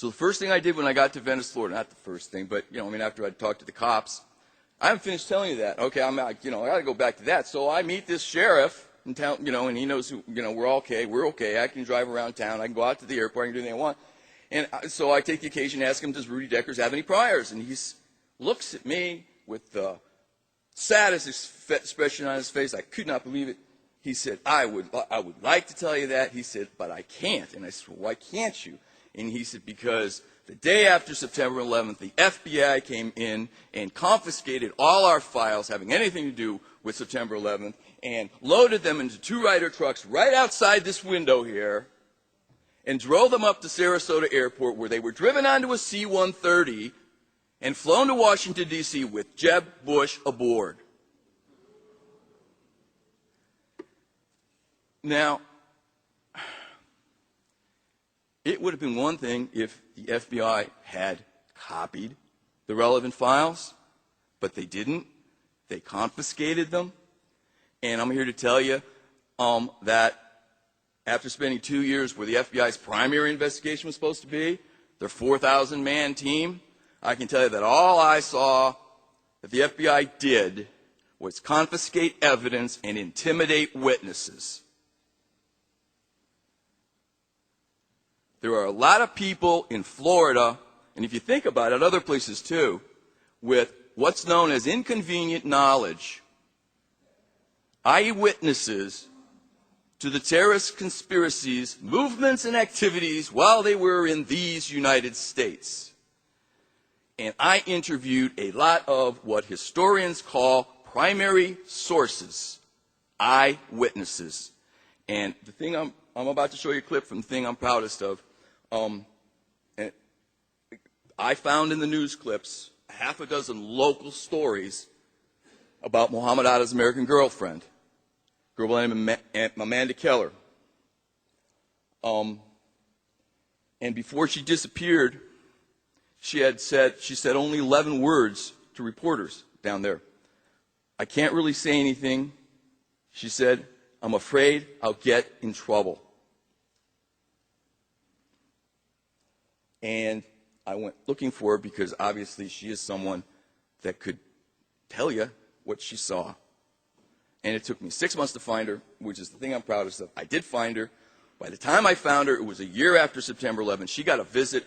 So the first thing I did when I got to Venice, Florida, not the first thing, but, after I talked to the cops, I haven't finished telling you that. Okay, I got to go back to that. So I meet this sheriff in town, and he knows who, we're okay. I can drive around town. I can go out to the airport. I can do anything I want. And so I take the occasion to ask him, does Rudy Deckers have any priors? And he looks at me with the saddest expression on his face. I could not believe it. He said, I would like to tell you that. He said, but I can't. And I said, well, why can't you? And he said, because the day after September 11th, the FBI came in and confiscated all our files having anything to do with September 11th and loaded them into 2 Ryder trucks right outside this window here and drove them up to Sarasota Airport, where they were driven onto a C-130 and flown to Washington, D.C. with Jeb Bush aboard. Now, it would have been one thing if the FBI had copied the relevant files, but they didn't. They confiscated them. And I'm here to tell you that after spending 2 years where the FBI's primary investigation was supposed to be, their 4,000-man team, I can tell you that all I saw that the FBI did was confiscate evidence and intimidate witnesses. There are a lot of people in Florida, and if you think about it, other places too, with what's known as inconvenient knowledge, eyewitnesses to the terrorist conspiracies, movements, and activities while they were in these United States. And I interviewed a lot of what historians call primary sources, eyewitnesses. And the thing I'm about to show you a clip from the thing I'm proudest of. I found in the news clips 6 local stories about Mohammed Atta'S' American girlfriend, a girl by the name of Amanda Keller. And before she disappeared, she said only 11 words to reporters down there. I can't really say anything. She said, I'm afraid I'll get in trouble. And I went looking for her because obviously she is someone that could tell you what she saw. And it took me 6 months to find her, which is the thing I'm proudest of. I did find her. By the time I found her, it was a year after September 11th. She got a visit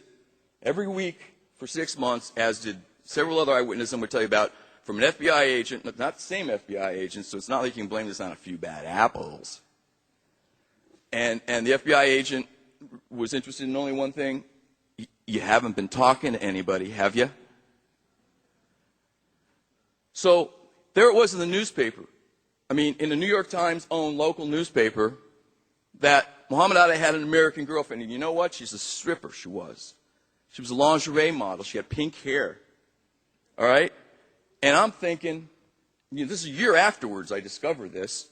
every week for 6 months, as did several other eyewitnesses I'm going to tell you about, from an FBI agent, not the same FBI agent, so it's not like you can blame this on a few bad apples. And the FBI agent was interested in only one thing. You haven't been talking to anybody, have you? So there it was in the newspaper. I mean, in the New York Times' own local newspaper, that Mohammed Atta had an American girlfriend. And you know what? She's a stripper, she was. She was a lingerie model. She had pink hair. All right? And I'm thinking, this is a year afterwards I discovered this.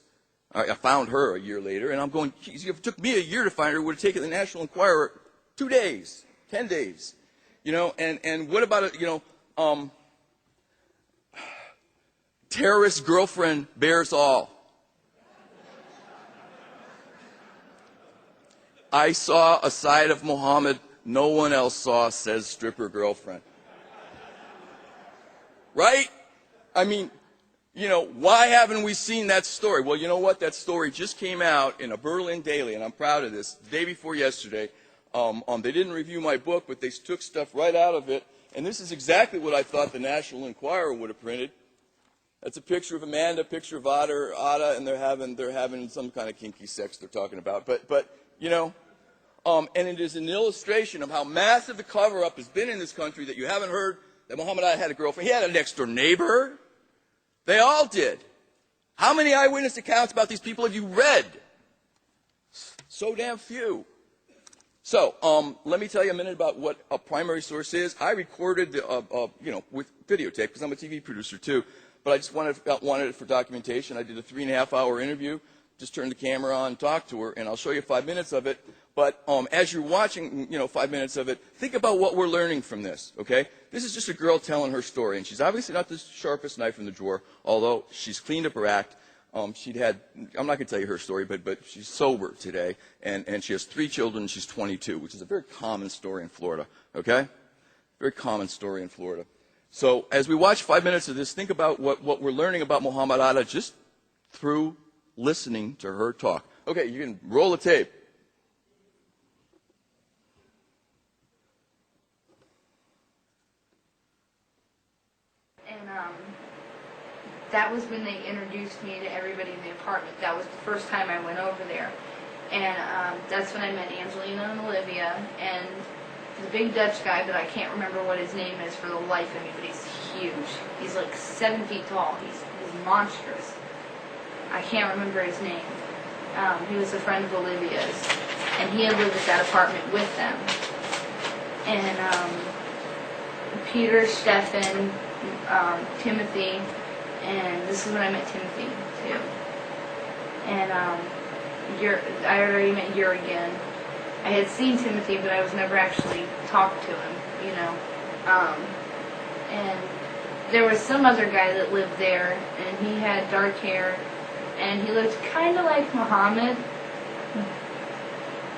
I found her a year later, and I'm going, geez, if it took me a year to find her, it would have taken the National Enquirer 2 days. 10 days, and what about terrorist girlfriend bears all. I saw a side of Muhammad no one else saw, says stripper girlfriend. Right? I mean, why haven't we seen that story? Well, you know what? That story just came out in a Berlin Daily, and I'm proud of this, the day before yesterday. They didn't review my book, but they took stuff right out of it. And this is exactly what I thought the National Enquirer would have printed. That's a picture of Amanda, a picture of Atta, and they're having some kind of kinky sex they're talking about. But and it is an illustration of how massive the cover-up has been in this country, that you haven't heard that Mohammed Atta had a girlfriend. He had a next-door neighbor. They all did. How many eyewitness accounts about these people have you read? So damn few. So, let me tell you a minute about what a primary source is. I recorded, with videotape, because I'm a TV producer too, but I just wanted it for documentation. I did a 3.5-hour interview, just turned the camera on, talked to her, and I'll show you 5 minutes of it. But as you're watching, 5 minutes of it, think about what we're learning from this, okay? This is just a girl telling her story, and she's obviously not the sharpest knife in the drawer, although she's cleaned up her act. She'd had, I'm not going to tell you her story, but she's sober today, and she has 3 children, and she's 22, which is a very common story in Florida, okay? Very common story in Florida. So as we watch 5 minutes of this, think about what we're learning about Mohammed Atta just through listening to her talk. Okay, you can roll the tape. And that was when they introduced me to everybody in the apartment. That was the first time I went over there. And that's when I met Angelina and Olivia, and the big Dutch guy, but I can't remember what his name is for the life of me, but he's huge. He's like 7 feet tall. He's monstrous. I can't remember his name. He was a friend of Olivia's, and he had lived at that apartment with them. And Peter, Stefan, Timothy, and this is when I met Timothy too. And I already met Jurgen. I had seen Timothy, but I was never actually talked to him, you know. And there was some other guy that lived there, and he had dark hair, and he looked kind of like Muhammad,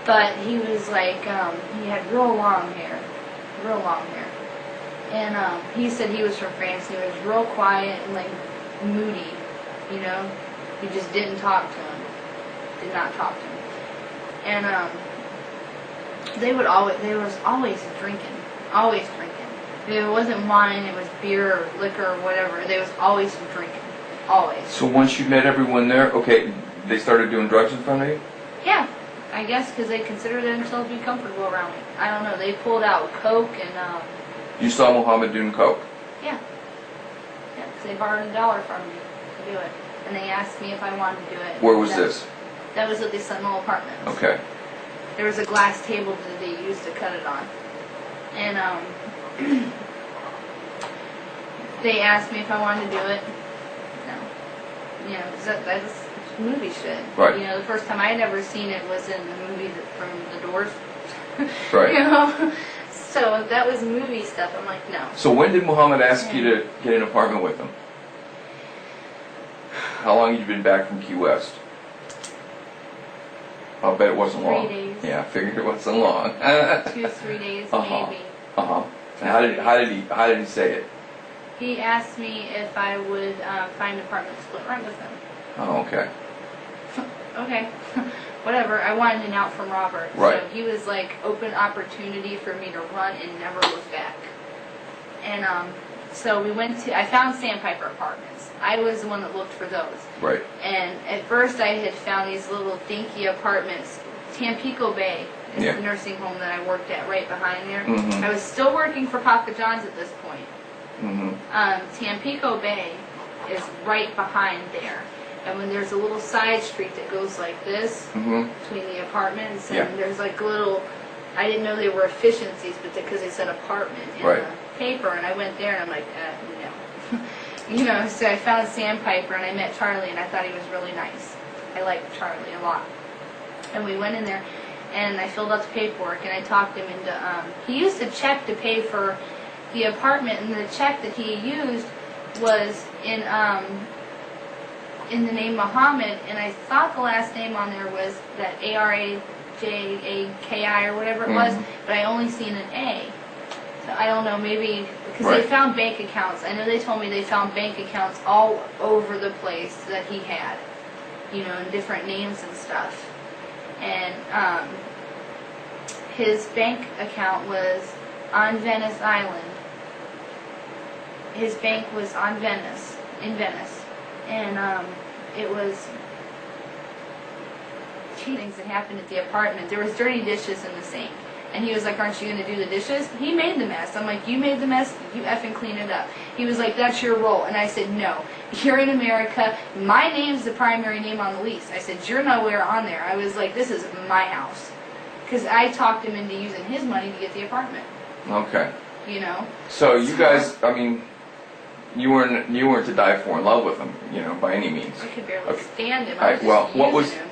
but he was like, he had real long hair. And he said he was from France, and he was real quiet and like moody, you know. You just didn't talk to him. Did not talk to him. And there was always drinking. If it wasn't wine, it was beer or liquor or whatever. There was always some drinking. Always. So once you met everyone there, okay, they started doing drugs in front of you? Yeah, I guess because they considered themselves to be comfortable around me. I don't know. They pulled out Coke and... You saw Muhammad doing coke? Yeah. Yeah, because they borrowed $1 from me to do it. And they asked me if I wanted to do it. Where was this? That was at the Sentinel Apartments. Okay. There was a glass table that they used to cut it on. And they asked me if I wanted to do it. No. You know, because that's movie shit. Right. You know, the first time I had ever seen it was in the movie from The Doors. Right. You know? So that was movie stuff. I'm like, no. So when did Muhammad ask you to get an apartment with him? How long had you been back from Key West? I'll bet it wasn't long. 3 days. Yeah, I figured it wasn't long. 2 or 3 days, maybe. And how did he say it? He asked me if I would find an apartment to split rent with him. Oh, okay. Okay. Whatever. I wanted an out from Robert. Right. So he was like open opportunity for me to run and never look back. And so we went to, I found Sandpiper Apartments. I was the one that looked for those. Right. And at first I had found these little dinky apartments. Tampico Bay is the nursing home that I worked at right behind there. Mm-hmm. I was still working for Papa John's at this point. Mm-hmm. Tampico Bay is right behind there. And when there's a little side street that goes like this between the apartments, and there's like little, I didn't know they were efficiencies, but because they said apartment in the paper, and I went there and I'm like, no. You know, so I found Sandpiper and I met Charlie and I thought he was really nice. I liked Charlie a lot. And we went in there and I filled out the paperwork and I talked him into, he used a check to pay for the apartment, and the check that he used was in the name Muhammad, and I thought the last name on there was that Arajaki or whatever it was, but I only seen an A. So I don't know, maybe, because they found bank accounts. I know they told me they found bank accounts all over the place that he had, you know, in different names and stuff. And his bank account was on Venice Island. His bank was on Venice, in Venice. And it was things that happened at the apartment. There was dirty dishes in the sink. And he was like, aren't you going to do the dishes? He made the mess. I'm like, you made the mess? You effing clean it up. He was like, that's your role. And I said, no. You're in America. My name's the primary name on the lease. I said, you're nowhere on there. I was like, this is my house. Because I talked him into using his money to get the apartment. Okay. You know? So you guys, I mean, you weren't to die for in love with him, you know, by any means. I could barely stand him. I was just using him.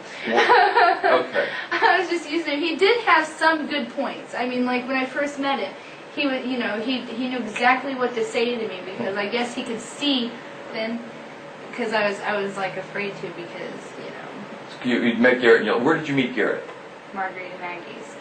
Okay. I was just using him. He did have some good points. I mean, like when I first met him, he would, you know, he knew exactly what to say to me, because I guess he could see then because I was like afraid to because, You'd met Garrett. Where did you meet Garrett? Marguerite and Maggie's.